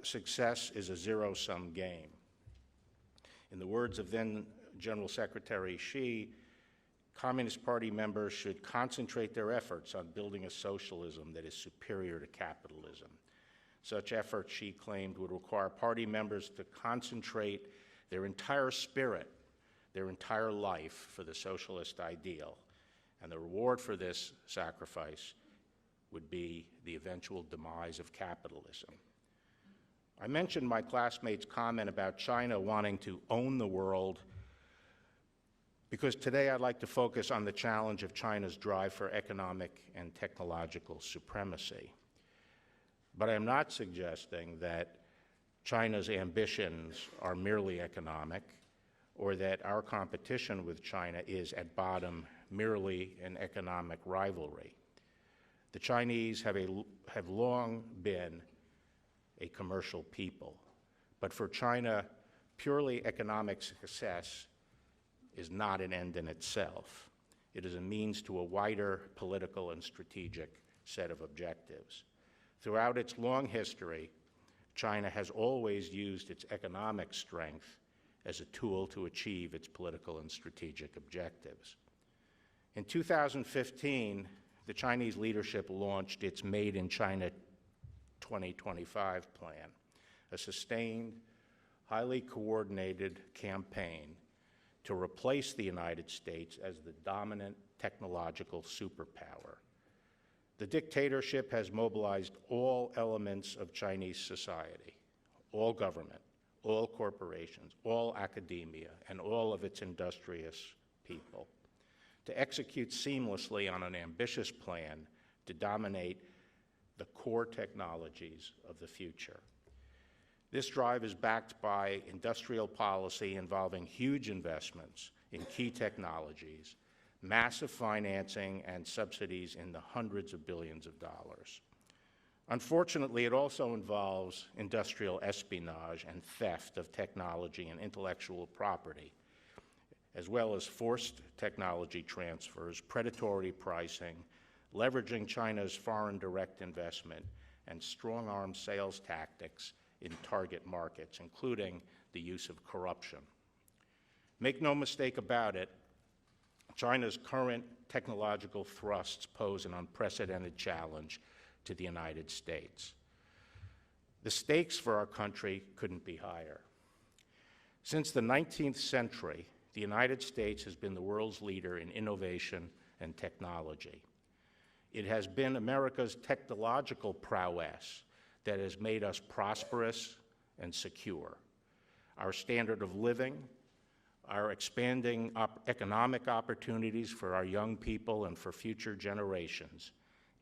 success is a zero-sum game. In the words of then General Secretary Xi, Communist Party members should concentrate their efforts on building a socialism that is superior to capitalism. Such efforts, Xi claimed, would require party members to concentrate their entire spirit, their entire life for the socialist ideal, and the reward for this sacrifice would be the eventual demise of capitalism. I mentioned my classmate's comment about China wanting to own the world because today I'd like to focus on the challenge of China's drive for economic and technological supremacy. But I am not suggesting that China's ambitions are merely economic or that our competition with China is, at bottom, merely an economic rivalry. The Chinese have long been a commercial people, but for China, purely economic success is not an end in itself. It is a means to a wider political and strategic set of objectives. Throughout its long history, China has always used its economic strength as a tool to achieve its political and strategic objectives. In 2015, the Chinese leadership launched its Made in China 2025 plan, a sustained, highly coordinated campaign to replace the United States as the dominant technological superpower. The dictatorship has mobilized all elements of Chinese society, all government, all corporations, all academia, and all of its industrious people to execute seamlessly on an ambitious plan to dominate the core technologies of the future. This drive is backed by industrial policy involving huge investments in key technologies, massive financing, and subsidies in the hundreds of billions of dollars. Unfortunately, it also involves industrial espionage and theft of technology and intellectual property, as well as forced technology transfers, predatory pricing, leveraging China's foreign direct investment, and strong-arm sales tactics in target markets, including the use of corruption. Make no mistake about it, China's current technological thrusts pose an unprecedented challenge to the United States. The stakes for our country couldn't be higher. Since the 19th century, the United States has been the world's leader in innovation and technology. It has been America's technological prowess that has made us prosperous and secure. Our standard of living, our expanding economic opportunities for our young people and for future generations,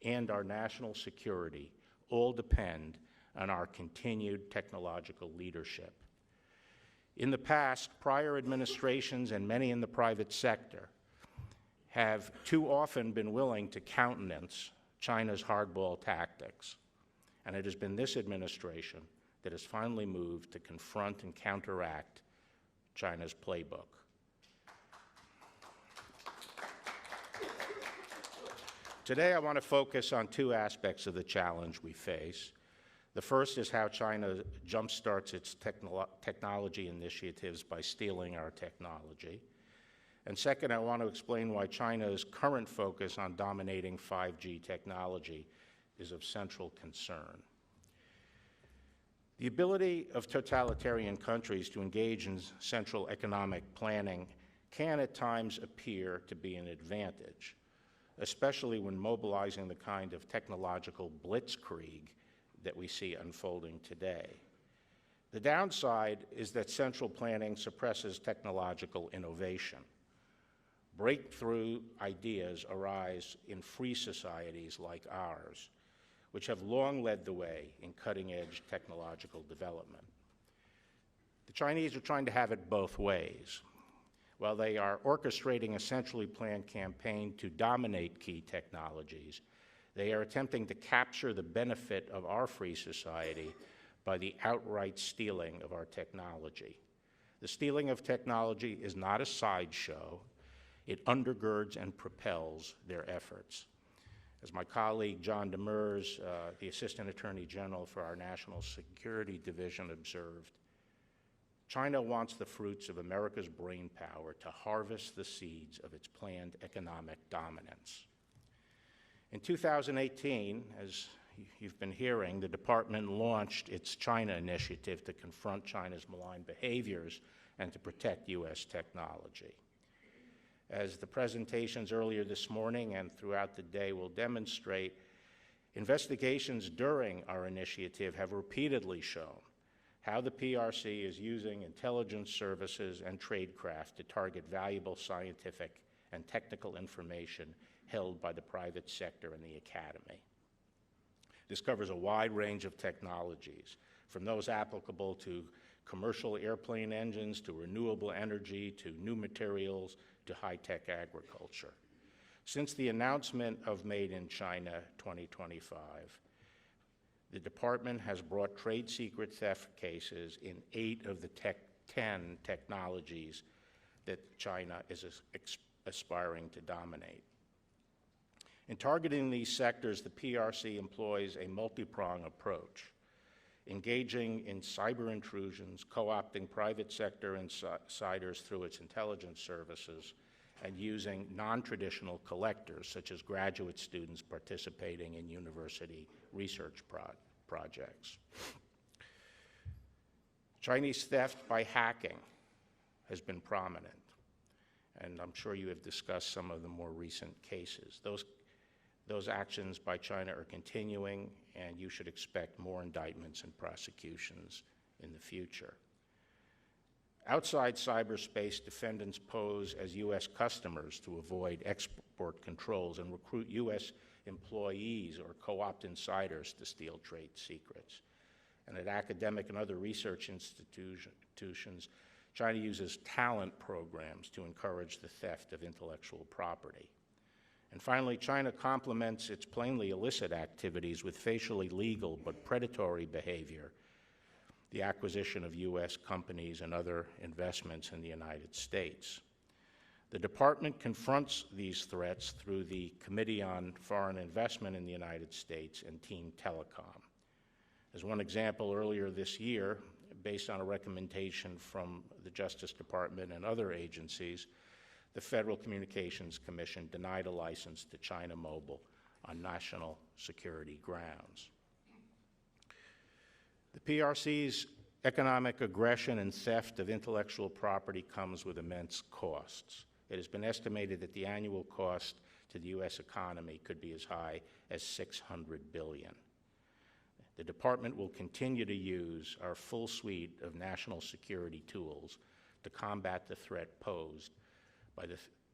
and our national security all depend on our continued technological leadership. In the past, prior administrations and many in the private sector have too often been willing to countenance China's hardball tactics, and it has been this administration that has finally moved to confront and counteract China's playbook. Today, I want to focus on two aspects of the challenge we face. The first is how China jumpstarts its technology initiatives by stealing our technology. And second, I want to explain why China's current focus on dominating 5G technology is of central concern. The ability of totalitarian countries to engage in central economic planning can at times appear to be an advantage, especially when mobilizing the kind of technological blitzkrieg that we see unfolding today. The downside is that central planning suppresses technological innovation. Breakthrough ideas arise in free societies like ours, which have long led the way in cutting-edge technological development. The Chinese are trying to have it both ways. While they are orchestrating a centrally planned campaign to dominate key technologies, they are attempting to capture the benefit of our free society by the outright stealing of our technology. The stealing of technology is not a sideshow. It undergirds and propels their efforts. As my colleague John Demers, the Assistant Attorney General for our National Security Division, observed, China wants the fruits of America's brain power to harvest the seeds of its planned economic dominance. In 2018, as you've been hearing, the department launched its China initiative to confront China's malign behaviors and to protect U.S. technology. As the presentations earlier this morning and throughout the day will demonstrate, investigations during our initiative have repeatedly shown how the PRC is using intelligence services and tradecraft to target valuable scientific and technical information held by the private sector and the academy. This covers a wide range of technologies, from those applicable to commercial airplane engines, to renewable energy, to new materials, to high-tech agriculture. Since the announcement of Made in China 2025, the department has brought trade secret theft cases in 8 of the 10 technologies that China is aspiring to dominate. In targeting these sectors, the PRC employs a multi-pronged approach, engaging in cyber intrusions, co-opting private sector insiders through its intelligence services, and using non-traditional collectors, such as graduate students participating in university research projects. Chinese theft by hacking has been prominent, and I'm sure you have discussed some of the more recent cases. Those actions by China are continuing, and you should expect more indictments and prosecutions in the future. Outside cyberspace, defendants pose as U.S. customers to avoid export controls and recruit U.S. employees or co-opt insiders to steal trade secrets. And at academic and other research institutions, China uses talent programs to encourage the theft of intellectual property. And finally, China complements its plainly illicit activities with facially legal but predatory behavior, the acquisition of U.S. companies and other investments in the United States. The department confronts these threats through the Committee on Foreign Investment in the United States and Team Telecom. As one example, earlier this year, based on a recommendation from the Justice Department and other agencies, the Federal Communications Commission denied a license to China Mobile on national security grounds. The PRC's economic aggression and theft of intellectual property comes with immense costs. It has been estimated that the annual cost to the U.S. economy could be as high as $600 billion. The department will continue to use our full suite of national security tools to combat the threat posed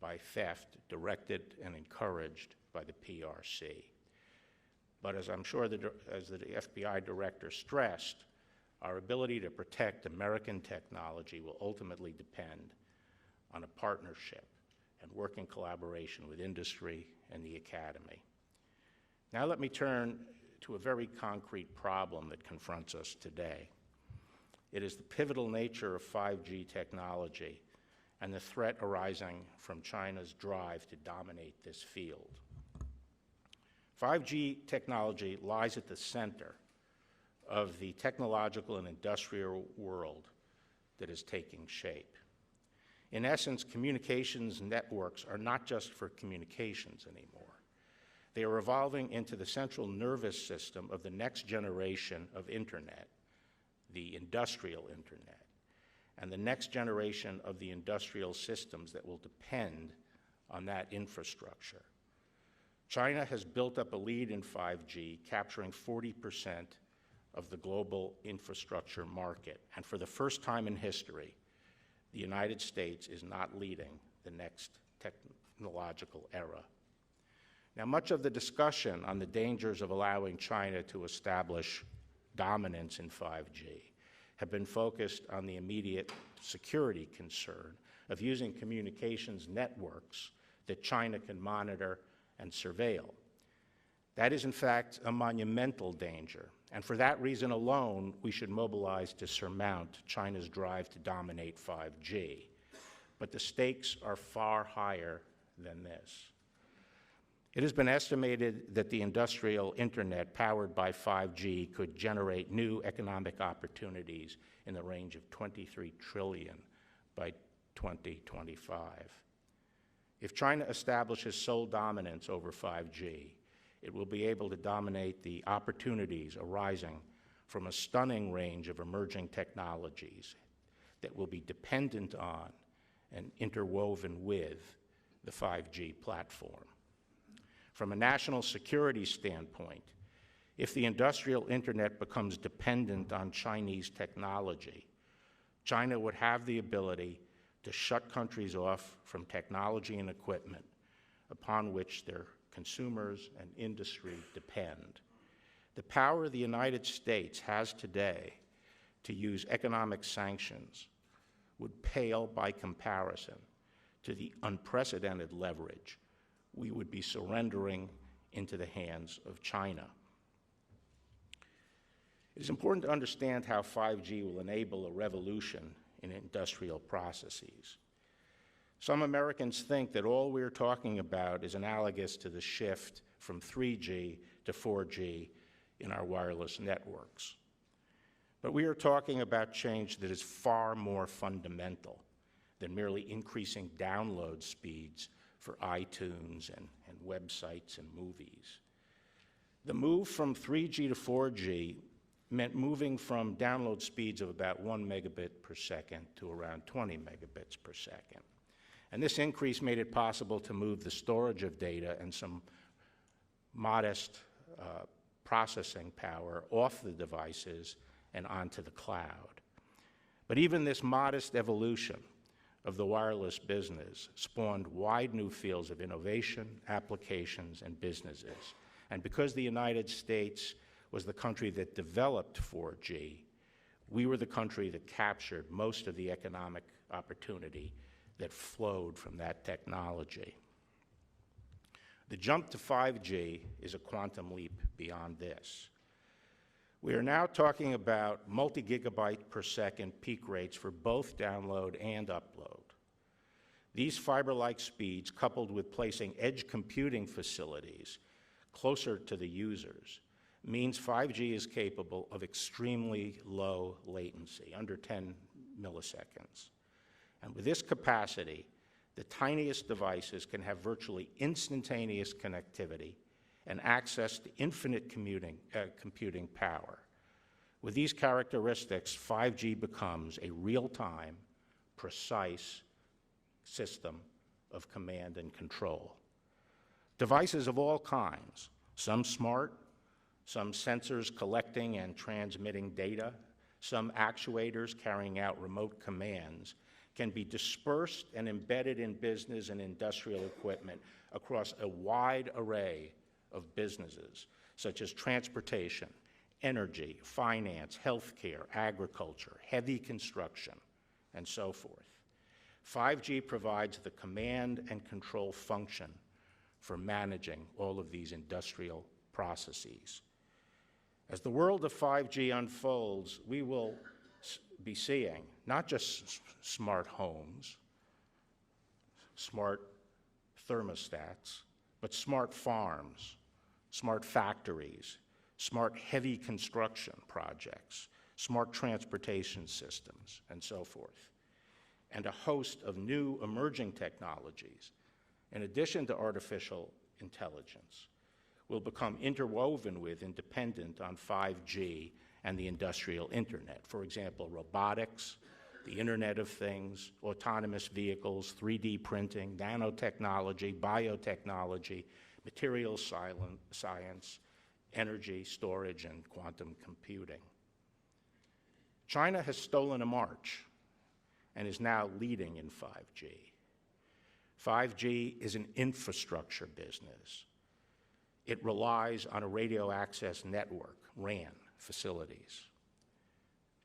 by theft directed and encouraged by the PRC. But as I'm sure as the FBI director stressed, our ability to protect American technology will ultimately depend on a partnership and working collaboration with industry and the academy. Now let me turn to a very concrete problem that confronts us today. It is the pivotal nature of 5G technology and the threat arising from China's drive to dominate this field. 5G technology lies at the center of the technological and industrial world that is taking shape. In essence, communications networks are not just for communications anymore. They are evolving into the central nervous system of the next generation of internet, the industrial internet, and the next generation of the industrial systems that will depend on that infrastructure. China has built up a lead in 5G, capturing 40% of the global infrastructure market. And for the first time in history, the United States is not leading the next technological era. Now, much of the discussion on the dangers of allowing China to establish dominance in 5G have been focused on the immediate security concern of using communications networks that China can monitor and surveil. That is, in fact, a monumental danger, and for that reason alone, we should mobilize to surmount China's drive to dominate 5G. But the stakes are far higher than this. It has been estimated that the industrial internet powered by 5G could generate new economic opportunities in the range of 23 trillion by 2025. If China establishes sole dominance over 5G, it will be able to dominate the opportunities arising from a stunning range of emerging technologies that will be dependent on and interwoven with the 5G platform. From a national security standpoint, if the industrial internet becomes dependent on Chinese technology, China would have the ability to shut countries off from technology and equipment upon which their consumers and industry depend. The power the United States has today to use economic sanctions would pale by comparison to the unprecedented leverage we would be surrendering into the hands of China. It is important to understand how 5G will enable a revolution in industrial processes. Some Americans think that all we're talking about is analogous to the shift from 3G to 4G in our wireless networks. But we are talking about change that is far more fundamental than merely increasing download speeds for iTunes and websites and movies. The move from 3G to 4G meant moving from download speeds of about 1 megabit per second to around 20 megabits per second. And this increase made it possible to move the storage of data and some modest processing power off the devices and onto the cloud. But even this modest evolution of the wireless business spawned wide new fields of innovation, applications, and businesses. And because the United States was the country that developed 4G, we were the country that captured most of the economic opportunity that flowed from that technology. The jump to 5G is a quantum leap beyond this. We are now talking about multi-gigabyte per second peak rates for both download and upload. These fiber-like speeds, coupled with placing edge computing facilities closer to the users, means 5G is capable of extremely low latency, under 10 milliseconds. And with this capacity, the tiniest devices can have virtually instantaneous connectivity and access to infinite computing power. With these characteristics, 5G becomes a real-time, precise system of command and control. Devices of all kinds, some smart, some sensors collecting and transmitting data, some actuators carrying out remote commands, can be dispersed and embedded in business and industrial equipment across a wide array of businesses, such as transportation, energy, finance, healthcare, agriculture, heavy construction, and so forth. 5G provides the command and control function for managing all of these industrial processes. As the world of 5G unfolds, we will be seeing not just smart homes, smart thermostats, but smart farms, smart factories, smart heavy construction projects, smart transportation systems, and so forth, and a host of new emerging technologies, in addition to artificial intelligence, will become interwoven with and dependent on 5G and the industrial internet. For example, robotics, the Internet of Things, autonomous vehicles, 3D printing, nanotechnology, biotechnology, materials science, energy storage, and quantum computing. China has stolen a march and is now leading in 5G. 5G is an infrastructure business. It relies on a radio access network, RAN, facilities.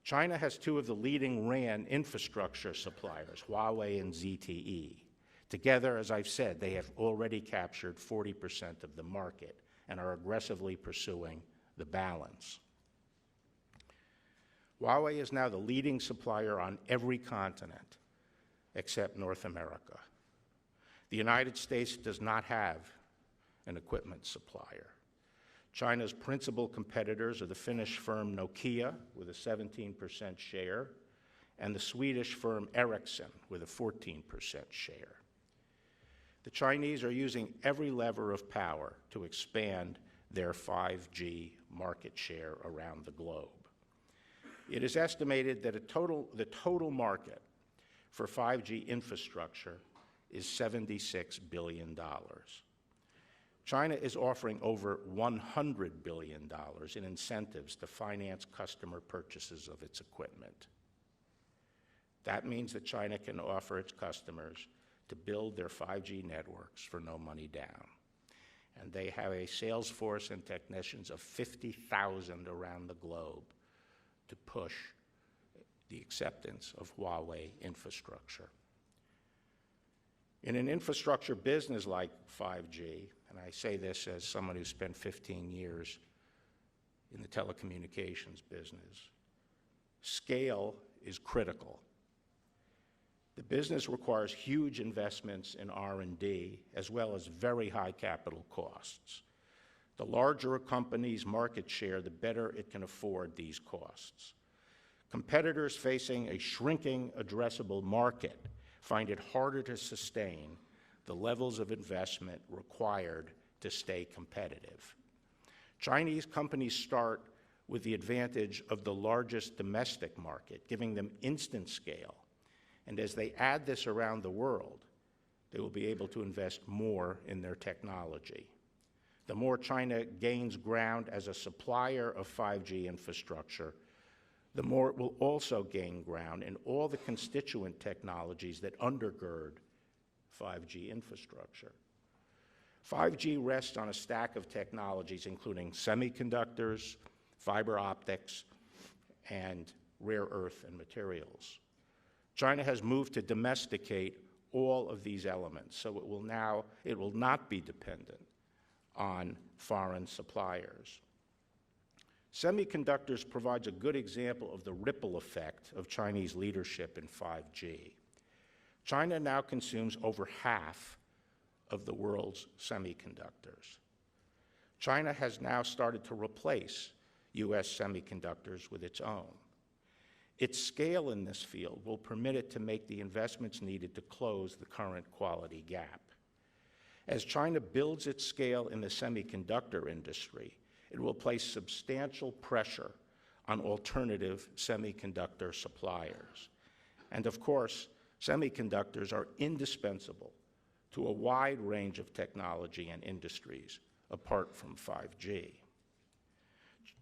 China has two of the leading RAN infrastructure suppliers, Huawei and ZTE. Together, as I've said, they have already captured 40% of the market and are aggressively pursuing the balance. Huawei is now the leading supplier on every continent except North America. The United States does not have an equipment supplier. China's principal competitors are the Finnish firm Nokia with a 17% share and the Swedish firm Ericsson with a 14% share. The Chinese are using every lever of power to expand their 5G market share around the globe. It is estimated that the total market for 5G infrastructure is $76 billion. China is offering over $100 billion in incentives to finance customer purchases of its equipment. That means that China can offer its customers to build their 5G networks for no money down. And they have a sales force and technicians of 50,000 around the globe to push the acceptance of Huawei infrastructure. In an infrastructure business like 5G, and I say this as someone who spent 15 years in the telecommunications business, scale is critical. The business requires huge investments in R&D as well as very high capital costs. The larger a company's market share, the better it can afford these costs. Competitors facing a shrinking addressable market find it harder to sustain the levels of investment required to stay competitive. Chinese companies start with the advantage of the largest domestic market, giving them instant scale. And as they add this around the world, they will be able to invest more in their technology. The more China gains ground as a supplier of 5G infrastructure, the more it will also gain ground in all the constituent technologies that undergird 5G infrastructure. 5G rests on a stack of technologies including semiconductors, fiber optics, and rare earth and materials. China has moved to domesticate all of these elements, so it will not be dependent on foreign suppliers. Semiconductors provides a good example of the ripple effect of Chinese leadership in 5G. China now consumes over half of the world's semiconductors. China has now started to replace U.S. semiconductors with its own. Its scale in this field will permit it to make the investments needed to close the current quality gap. As China builds its scale in the semiconductor industry, it will place substantial pressure on alternative semiconductor suppliers. And of course, semiconductors are indispensable to a wide range of technology and industries apart from 5G.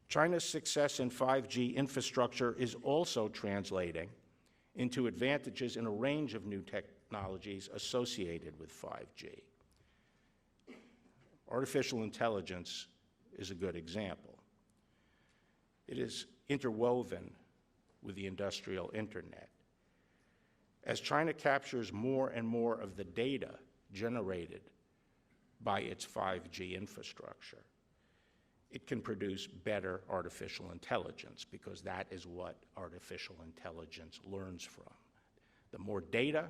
China's success in 5G infrastructure is also translating into advantages in a range of new technologies associated with 5G. Artificial intelligence is a good example. It is interwoven with the industrial internet. As China captures more and more of the data generated by its 5G infrastructure, it can produce better artificial intelligence because that is what artificial intelligence learns from. The more data,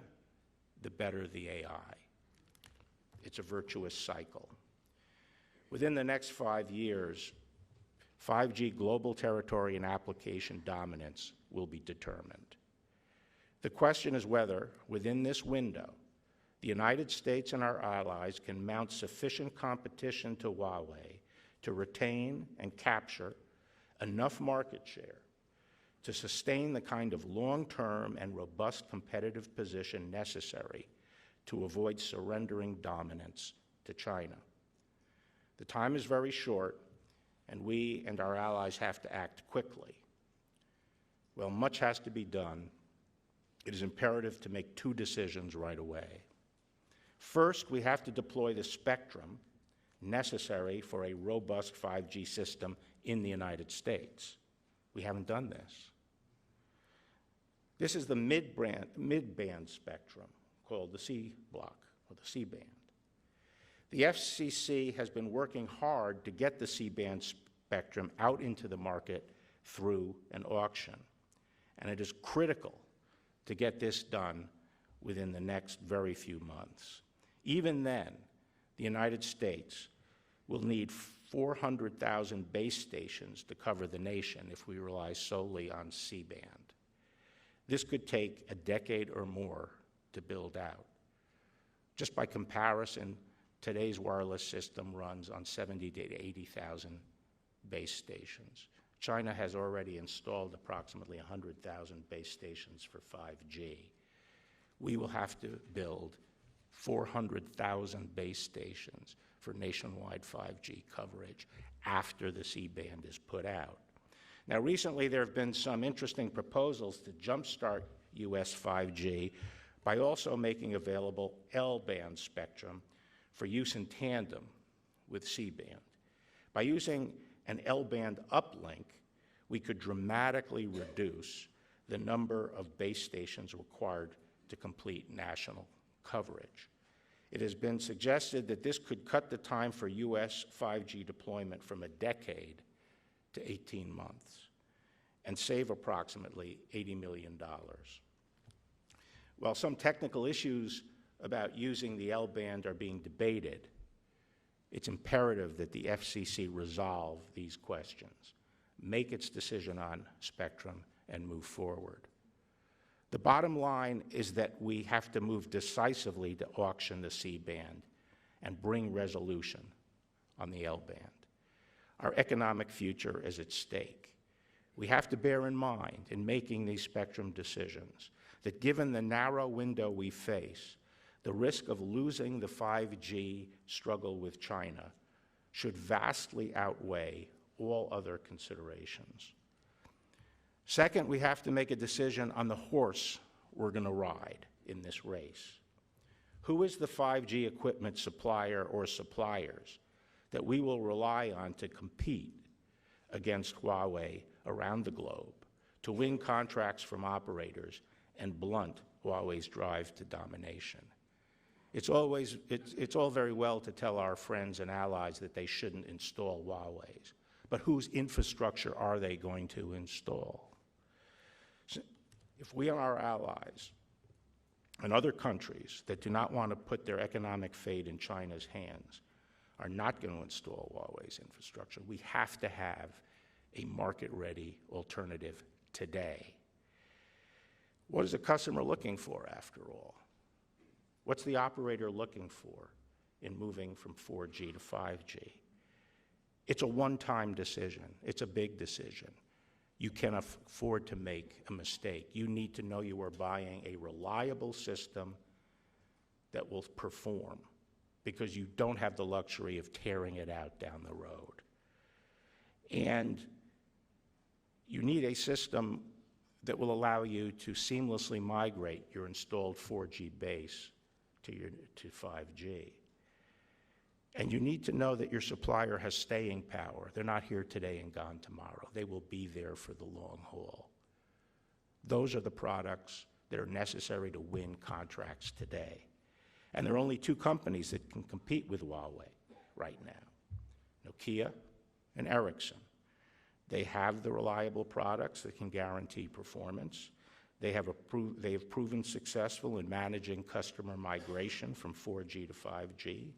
the better the AI. It's a virtuous cycle. Within the next 5 years, 5G global territory and application dominance will be determined. The question is whether, within this window, the United States and our allies can mount sufficient competition to Huawei to retain and capture enough market share to sustain the kind of long-term and robust competitive position necessary to avoid surrendering dominance to China. The time is very short, and we and our allies have to act quickly. While much has to be done, it is imperative to make two decisions right away. First, we have to deploy the spectrum necessary for a robust 5G system in the United States. We haven't done this. This is the mid-band spectrum called the C block, or the C-band. The FCC has been working hard to get the C-band spectrum out into the market through an auction, and it is critical to get this done within the next very few months. Even then, the United States We'll need 400,000 base stations to cover the nation if we rely solely on C-band. This could take a decade or more to build out. Just by comparison, today's wireless system runs on 70,000 to 80,000 base stations. China has already installed approximately 100,000 base stations for 5G. We will have to build 400,000 base stations for nationwide 5G coverage after the C-band is put out. Now, recently there have been some interesting proposals to jumpstart U.S. 5G by also making available L-band spectrum for use in tandem with C-band. By using an L-band uplink, we could dramatically reduce the number of base stations required to complete national coverage. It has been suggested that this could cut the time for U.S. 5G deployment from a decade to 18 months and save approximately $80 million. While some technical issues about using the L-band are being debated, it's imperative that the FCC resolve these questions, make its decision on spectrum, and move forward. The bottom line is that we have to move decisively to auction the C-band and bring resolution on the L-band. Our economic future is at stake. We have to bear in mind in making these spectrum decisions that given the narrow window we face, the risk of losing the 5G struggle with China should vastly outweigh all other considerations. Second, we have to make a decision on the horse we're going to ride in this race. Who is the 5G equipment supplier or suppliers that we will rely on to compete against Huawei around the globe, to win contracts from operators and blunt Huawei's drive to domination? It's all very well to tell our friends and allies that they shouldn't install Huawei's, but whose infrastructure are they going to install? So if we and our allies and other countries that do not want to put their economic fate in China's hands are not going to install Huawei's infrastructure, we have to have a market-ready alternative today. What is the customer looking for, after all? What's the operator looking for in moving from 4G to 5G? It's a one-time decision. It's a big decision. You can afford to make a mistake. You need to know you are buying a reliable system that will perform, because you don't have the luxury of tearing it out down the road. And you need a system that will allow you to seamlessly migrate your installed 4G base to 5G. And you need to know that your supplier has staying power. They're not here today and gone tomorrow. They will be there for the long haul. Those are the products that are necessary to win contracts today. And there are only two companies that can compete with Huawei right now, Nokia and Ericsson. They have the reliable products that can guarantee performance. They have proven successful in managing customer migration from 4G to 5G.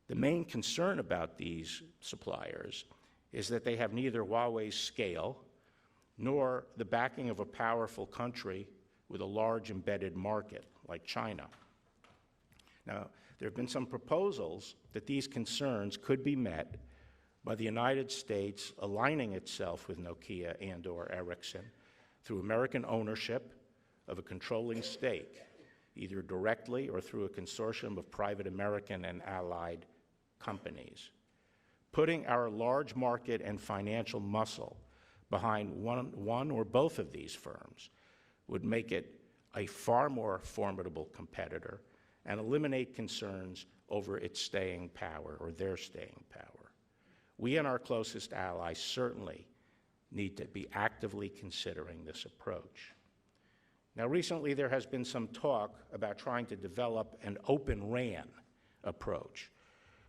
The main concern about these suppliers is that they have neither Huawei's scale nor the backing of a powerful country with a large embedded market like China. Now, there have been some proposals that these concerns could be met by the United States aligning itself with Nokia and/or Ericsson through American ownership of a controlling stake, either directly or through a consortium of private American and allied companies. Putting our large market and financial muscle behind one or both of these firms would make it a far more formidable competitor and eliminate concerns over its staying power or their staying power. We and our closest allies certainly need to be actively considering this approach. Now, recently there has been some talk about trying to develop an open RAN approach,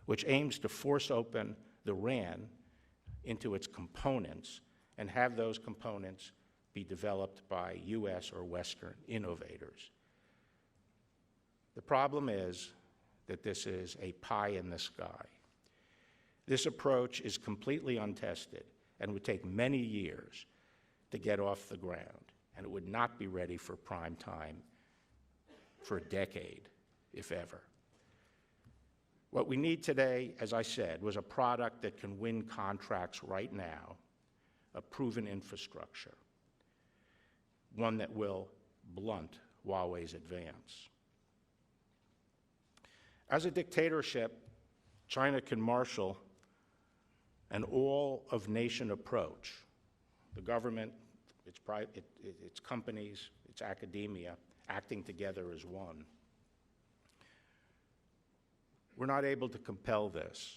which aims to force open the RAN into its components and have those components be developed by U.S. or Western innovators. The problem is that this is a pie in the sky. This approach is completely untested and would take many years to get off the ground, and it would not be ready for prime time for a decade, if ever. What we need today, as I said, was a product that can win contracts right now, a proven infrastructure, one that will blunt Huawei's advance. As a dictatorship, China can marshal an all-of-nation approach. The government, its companies, its academia, acting together as one. We're not able to compel this.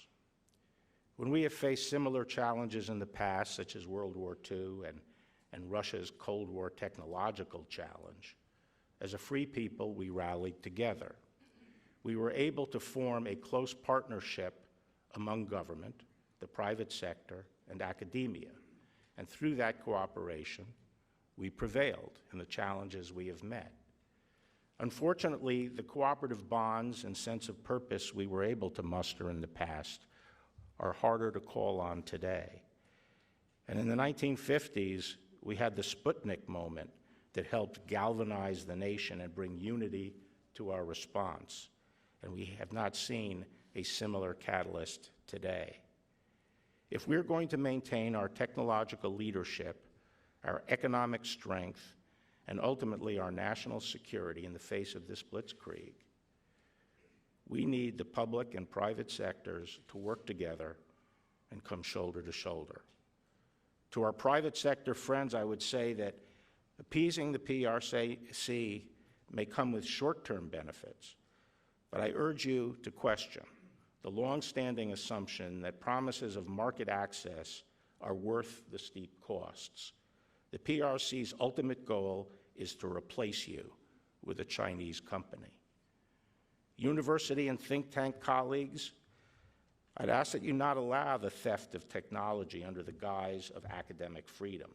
When we have faced similar challenges in the past, such as World War II and Russia's Cold War technological challenge, as a free people, we rallied together. We were able to form a close partnership among government, the private sector, and academia. And through that cooperation, we prevailed in the challenges we have met. Unfortunately, the cooperative bonds and sense of purpose we were able to muster in the past are harder to call on today. And in the 1950s, we had the Sputnik moment that helped galvanize the nation and bring unity to our response. And we have not seen a similar catalyst today. If we're going to maintain our technological leadership, our economic strength, and ultimately our national security in the face of this blitzkrieg, we need the public and private sectors to work together and come shoulder to shoulder. To our private sector friends, I would say that appeasing the PRC may come with short-term benefits, but I urge you to question the long-standing assumption that promises of market access are worth the steep costs. The PRC's ultimate goal is to replace you with a Chinese company. University and think tank colleagues, I'd ask that you not allow the theft of technology under the guise of academic freedom.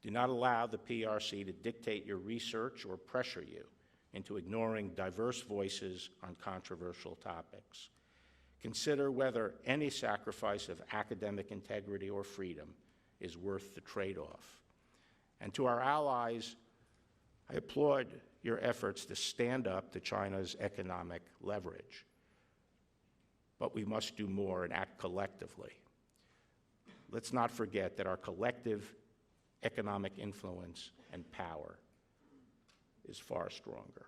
Do not allow the PRC to dictate your research or pressure you into ignoring diverse voices on controversial topics. Consider whether any sacrifice of academic integrity or freedom is worth the trade-off. And to our allies, I applaud your efforts to stand up to China's economic leverage. But we must do more and act collectively. Let's not forget that our collective economic influence and power is far stronger.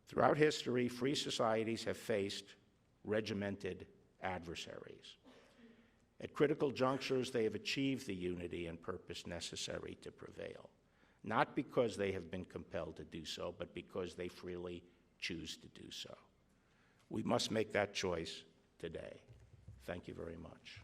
Throughout history, free societies have faced regimented adversaries. At critical junctures, they have achieved the unity and purpose necessary to prevail, not because they have been compelled to do so, but because they freely choose to do so. We must make that choice today. Thank you very much.